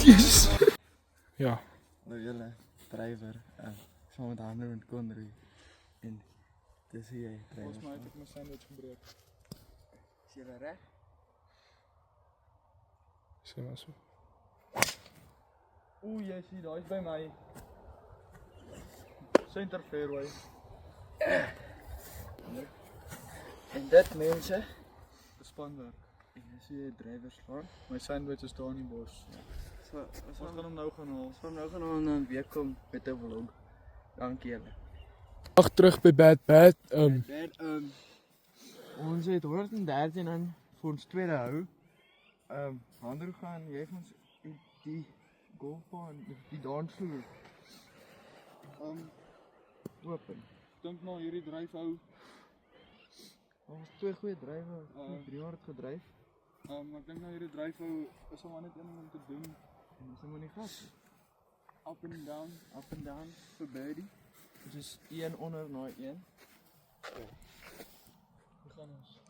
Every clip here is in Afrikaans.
Jezus. Ja. Nou julle drywer, saam met Hanno en Conry. En dis hoe jy drywer. Volgens mij heb ik mijn sandwich gebreek. Is julle reg? Zeg maar zo. Oeh, jy sien, daar is bij mij. Center fairway. En dit mense, De spanwerk. en dis hoe jy drywer slaan. Mijn sandwich is daar in die bos. So, Ons gaan hem nou gaan haal. van nou gaan ons dan weer kom met 'n vlog. Dankie julle. Dag terug bij Bad. Dan ons het 113 aan vir ons tweede hou. Hanno gaan jy vir ons die golfbaan, die dansvloer. Open. Dink nou hierdie dryfhou. Ons was twee goeie drywers, 300 gedryf. Ek dink nou hierdie dryfhou is al maar net een ding om te doen. En ons moet nie gas. Up and down. Up and down vir birdie. Dit is 1 onder na 1. Hoe gaan ons?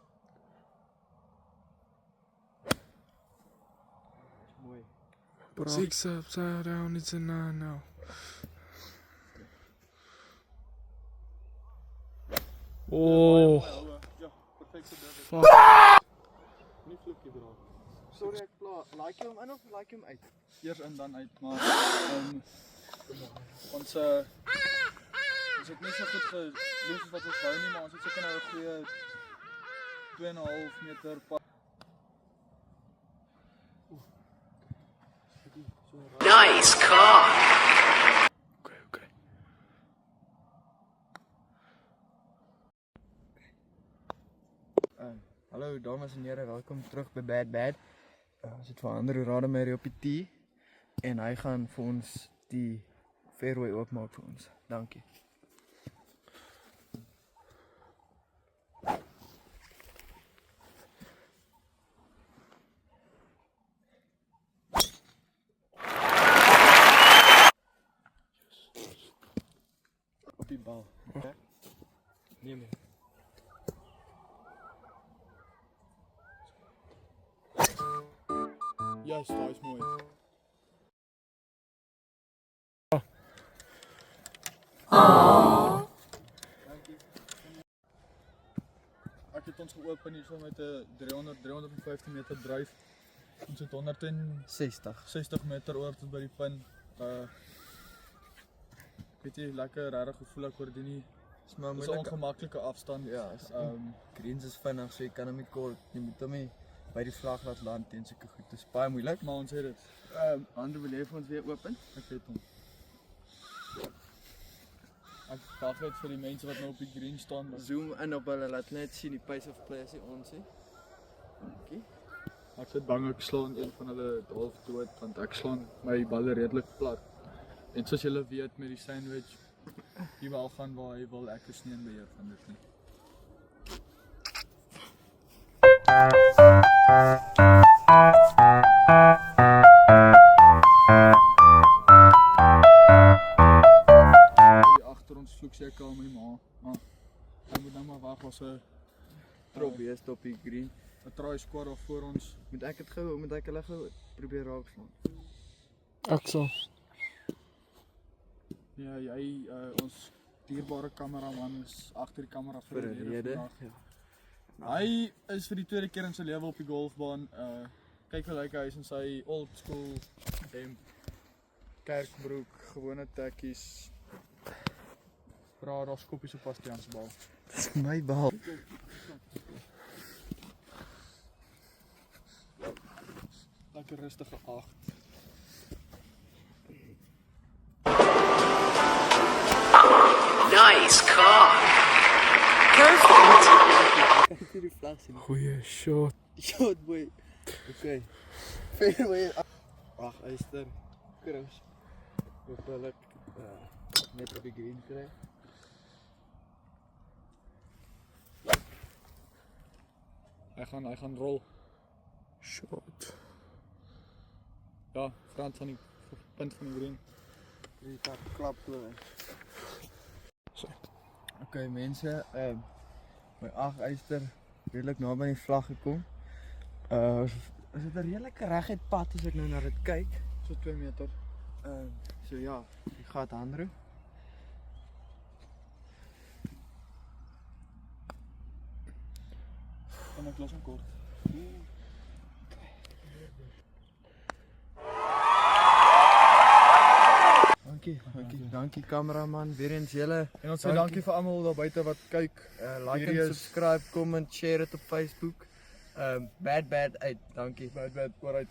Mooi. 6 upside down, it's a 9 now. Oh, Ja, perfecte derde. fuck. Nie vloekje draag. Sorry ek pla. Like jy hom in of like jy hom uit? Eers in dan uit, maar ons het nie so goed gedoen soos wat ons wou nie, maar ons het seker nou 'n goeie 2,5 meter pad. Nice car. Okay. Hallo dames en here, welkom terug by Bad. Ons het vir Andrew Rademeier op die tee en hy gaan vir ons die fairway oopmaak vir ons. Dankie. Op die bal. Okay. Nee. Juist, daar is mooi. Ek het ons geopen hier so met 'n 315 meter dryf. Ons het 160 meter oor tot by die pin. Weet jy, lekker regtig gevoel ek oor die nie. Dis maar Dis 'n ongemaklike afstand. Ja, greens is vinnig, so jy kan hom nie kort. Jy moet hom nie by die vlag laat land en sulke goed. Dit is baie moeilik. Maar ons het dit. Ander wil jy vir ons weer open? Ek het hom. Ek wag net vir die mense wat nou op die green staan. Zoom in op hulle, laat net sien die pace of play as hy ons sê. Dankie. Ek sit bang ek slaan een van hulle half dood want ek slaan my balle redelik plat. En soos julle weet met die sandwich, jy wil gaan waar hy wil, ek is nie in beheer van dit nie. Die agter ons vloek seker al my ma, maar hy moet nou maar wag as 'n Trop wees op die green. try score of voor ons. Moet ek dit gou, moet ek hulle gou probeer raak slaan? Axel. Ja, jy ons dierbare kameraman is agter die kamera vir 'n rede vandag. Ja. Hy is vir die tweede keer in sy lewe op die golfbaan. Kyk hoe lyk hy is in sy old school hemp, kerkbroek, gewone tekkies. Bra, daar skoppies op Bastian se bal. Dis my bal. Lekker rustige 8. Nice car. Perfect. Kyk hier die vlag sien. Goeie shot. Shot boy. Okay. Fairway. Ag, Eyster. Kruis. Hoopelik net op die green kry. Hy gaan rol. Shot. Ja, Frans van die punt van die green. Die tak klap toe. So. Okay mense, my 8 Eyster redelik naby aan die vlag gekom. Is dit 'n redelike reguit pad as ek nou na dit kyk. So 2 meter. So ja, die gat Andrew. En ek los hom kort. Dankie kameraman, weer eens julle. En ons sê dankie vir almal daar buite wat kyk. Like Hierdie en is- subscribe, comment, share dit op Facebook. Bad uit, dankie. Bad, ooruit.